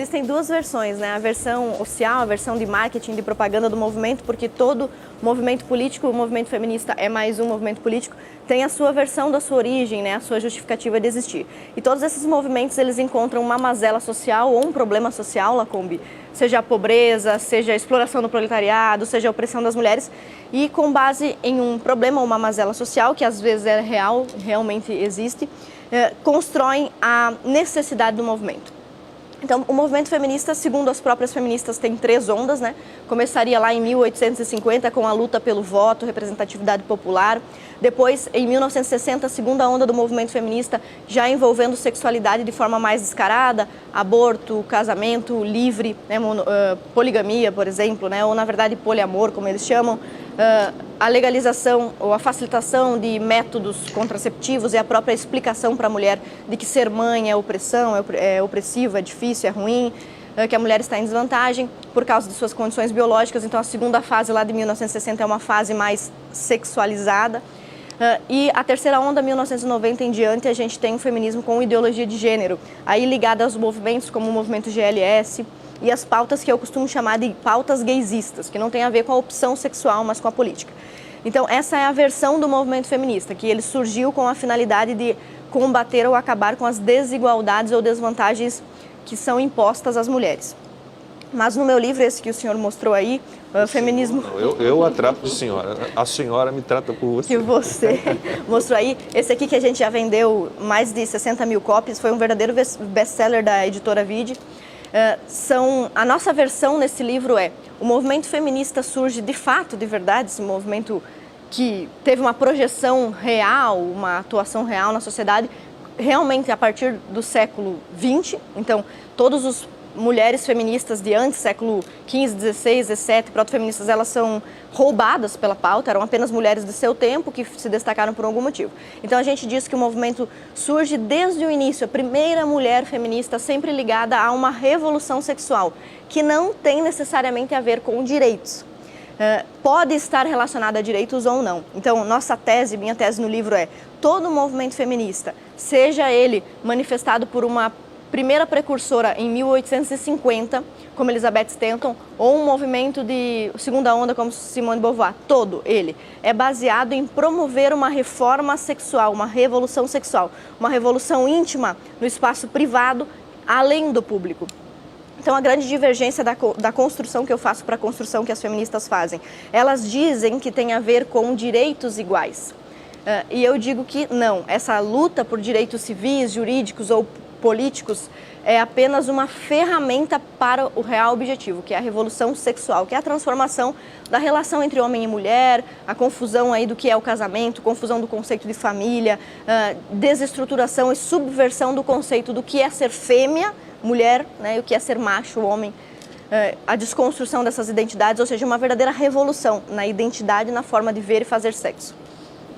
existem duas versões, né? A versão oficial, a versão de marketing, de propaganda do movimento, porque todo movimento político, o movimento feminista é mais um movimento político, tem a sua versão da sua origem, né? A sua justificativa de existir. E todos esses movimentos, eles encontram uma mazela social ou um problema social, Lacombe, seja a pobreza, seja a exploração do proletariado, seja a opressão das mulheres, e com base em um problema ou uma mazela social, que às vezes é real, realmente existe, constroem a necessidade do movimento. Então, o movimento feminista, segundo as próprias feministas, tem 3 ondas, né? Começaria lá em 1850 com a luta pelo voto, representatividade popular. Depois, em 1960, a segunda onda do movimento feminista, já envolvendo sexualidade de forma mais descarada, aborto, casamento livre, né? Poligamia, por exemplo, né? Ou, na verdade, poliamor, como eles chamam. A legalização ou a facilitação de métodos contraceptivos e a própria explicação para a mulher de que ser mãe é opressão, é opressivo, é difícil, é ruim, que a mulher está em desvantagem por causa de suas condições biológicas. Então, a segunda fase lá de 1960 é uma fase mais sexualizada. E a terceira onda, 1990 em diante, a gente tem o feminismo com ideologia de gênero, aí ligada aos movimentos como o movimento GLS, e as pautas que eu costumo chamar de pautas gaysistas, que não tem a ver com a opção sexual, mas com a política. Então, essa é a versão do movimento feminista, que ele surgiu com a finalidade de combater ou acabar com as desigualdades ou desvantagens que são impostas às mulheres. Mas no meu livro, esse que o senhor mostrou aí, Feminismo... Eu a trato de senhora, a senhora me trata por você. Que você mostrou aí, esse aqui que a gente já vendeu mais de 60 mil cópias, foi um verdadeiro best-seller da editora Vide. A nossa versão nesse livro é: o movimento feminista surge de fato, de verdade, esse movimento que teve uma projeção real, uma atuação real na sociedade, realmente a partir do século XX. Então, todos os mulheres feministas de antes, século XV, XVI, XVII, proto-feministas, elas são roubadas pela pauta, eram apenas mulheres de seu tempo que se destacaram por algum motivo. Então a gente diz que o movimento surge desde o início, a primeira mulher feminista sempre ligada a uma revolução sexual, que não tem necessariamente a ver com direitos. Pode estar relacionada a direitos ou não. Então, nossa tese, minha tese no livro é: todo movimento feminista, seja ele manifestado por uma primeira precursora em 1850, como Elizabeth Stanton, ou um movimento de segunda onda como Simone de Beauvoir, todo ele é baseado em promover uma reforma sexual, uma revolução sexual, uma revolução íntima no espaço privado, além do público. Então, a grande divergência da construção que eu faço para a construção que as feministas fazem, elas dizem que tem a ver com direitos iguais. E eu digo que não, essa luta por direitos civis, jurídicos ou políticos é apenas uma ferramenta para o real objetivo, que é a revolução sexual, que é a transformação da relação entre homem e mulher, a confusão aí do que é o casamento, confusão do conceito de família, desestruturação e subversão do conceito do que é ser fêmea, mulher, né, e o que é ser macho, homem, a desconstrução dessas identidades, ou seja, uma verdadeira revolução na identidade e na forma de ver e fazer sexo.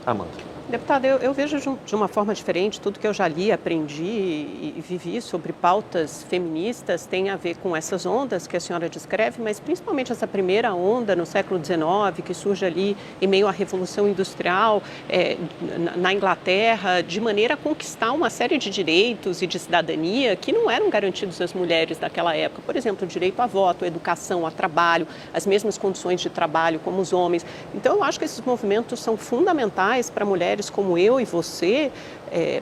Amanda. Deputada, eu vejo de uma forma diferente. Tudo que eu já li, aprendi e vivi sobre pautas feministas tem a ver com essas ondas que a senhora descreve, mas principalmente essa primeira onda no século XIX, que surge ali em meio à Revolução Industrial na Inglaterra, de maneira a conquistar uma série de direitos e de cidadania que não eram garantidos às mulheres daquela época. Por exemplo, o direito a voto, a educação, a trabalho, as mesmas condições de trabalho como os homens. Então, eu acho que esses movimentos são fundamentais para mulheres como eu e você,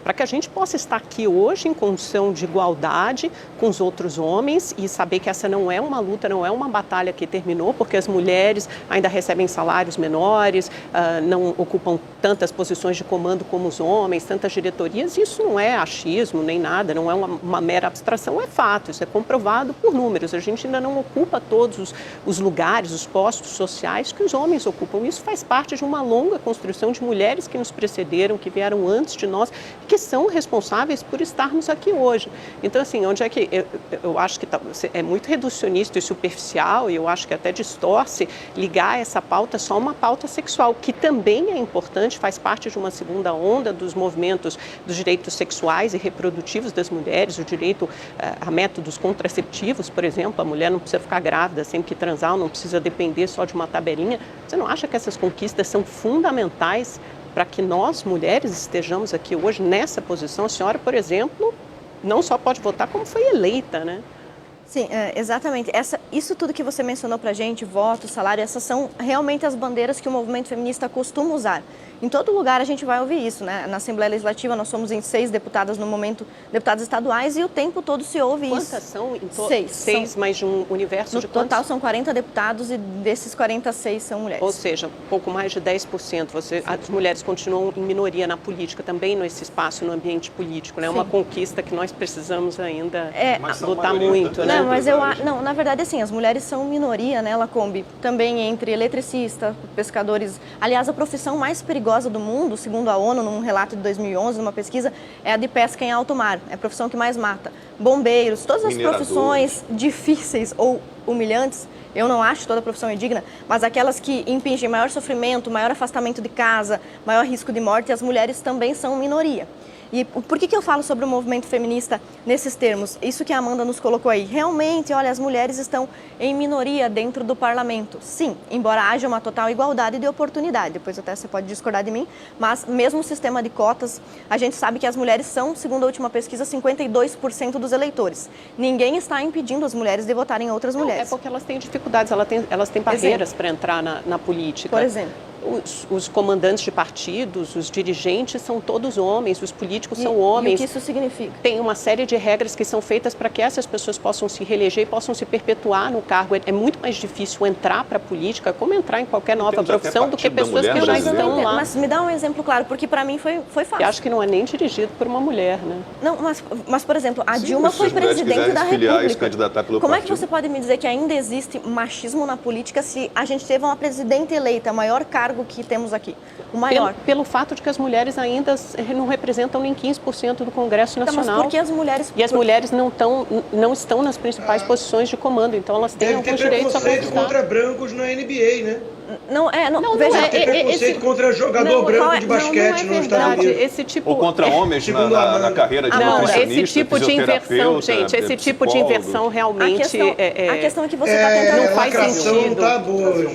para que a gente possa estar aqui hoje em condição de igualdade com os outros homens e saber que essa não é uma luta, não é uma batalha que terminou, porque as mulheres ainda recebem salários menores, não ocupam tantas posições de comando como os homens, tantas diretorias. Isso não é achismo nem nada, não é uma mera abstração, é fato, isso é comprovado por números. A gente ainda não ocupa todos os lugares, os postos sociais que os homens ocupam. Isso faz parte de uma longa construção de mulheres que nos precederam, que vieram antes de nós, que são responsáveis por estarmos aqui hoje. Então, assim, onde é que eu acho que é muito reducionista e superficial, e eu acho que até distorce ligar essa pauta só a uma pauta sexual, que também é importante, faz parte de uma segunda onda dos movimentos dos direitos sexuais e reprodutivos das mulheres, o direito a métodos contraceptivos, por exemplo, a mulher não precisa ficar grávida sempre que transar, não precisa depender só de uma tabelinha. Você não acha que essas conquistas são fundamentais para que nós, mulheres, estejamos aqui hoje nessa posição? A senhora, por exemplo, não só pode votar, como foi eleita, né? Sim, exatamente. Isso tudo que você mencionou pra gente, voto, salário, essas são realmente as bandeiras que o movimento feminista costuma usar. Em todo lugar a gente vai ouvir isso, né? Na Assembleia Legislativa nós somos em 6 deputadas no momento, deputadas estaduais, e o tempo todo se ouve Quantas isso. Quantas são? 6. 6, mais de um universo no de quantos? total são 40 deputados e desses 46 são mulheres. Ou seja, pouco mais de 10%. As mulheres continuam em minoria na política, também nesse espaço, no ambiente político, né? É uma conquista que nós precisamos ainda lutar muito, né? Não, não, na verdade, assim, as mulheres são minoria, né, Lacombe? Também entre eletricistas, pescadores. Aliás, a profissão mais perigosa do mundo, segundo a ONU, num relato de 2011, numa pesquisa, é a de pesca em alto mar. É a profissão que mais mata. Bombeiros, todas as profissões difíceis ou humilhantes, eu não acho toda profissão indigna, mas aquelas que impingem maior sofrimento, maior afastamento de casa, maior risco de morte, as mulheres também são minoria. E por que eu falo sobre o movimento feminista nesses termos? Isso que a Amanda nos colocou aí. Realmente, olha, as mulheres estão em minoria dentro do parlamento. Sim, embora haja uma total igualdade de oportunidade. Depois até você pode discordar de mim, mas mesmo o sistema de cotas, a gente sabe que as mulheres são, segundo a última pesquisa, 52% dos eleitores. Ninguém está impedindo as mulheres de votarem em outras mulheres. É porque elas têm dificuldades, elas têm barreiras para entrar na política. Por exemplo. Os comandantes de partidos, os dirigentes são todos homens, os políticos são homens. E o que isso significa? Tem uma série de regras que são feitas para que essas pessoas possam se reeleger e possam se perpetuar no cargo. É muito mais difícil entrar para a política, como entrar em qualquer nova profissão, do que pessoas que já estão lá. Mas me dá um exemplo claro, porque para mim foi fácil. Eu acho que não é nem dirigido por uma mulher, né? Não, mas por exemplo, a Dilma foi presidente da República. Como é que você pode me dizer que ainda existe machismo na política se a gente teve uma presidente eleita, maior cargo que temos aqui, o maior? Pelo fato de que as mulheres ainda não representam nem 15% do Congresso Nacional. Então, mas por que as mulheres... E as mulheres não estão nas principais posições de comando, então elas têm alguns direitos a conquistar. Contra brancos na NBA, né? Veja, tem preconceito contra jogador branco de basquete nos Estados Unidos. Esse tipo, ou contra homens na carreira de nutricionista, esse tipo de inversão, gente, esse tipo de inversão realmente a questão é que você está tentando... não faz sentido. Tá boa.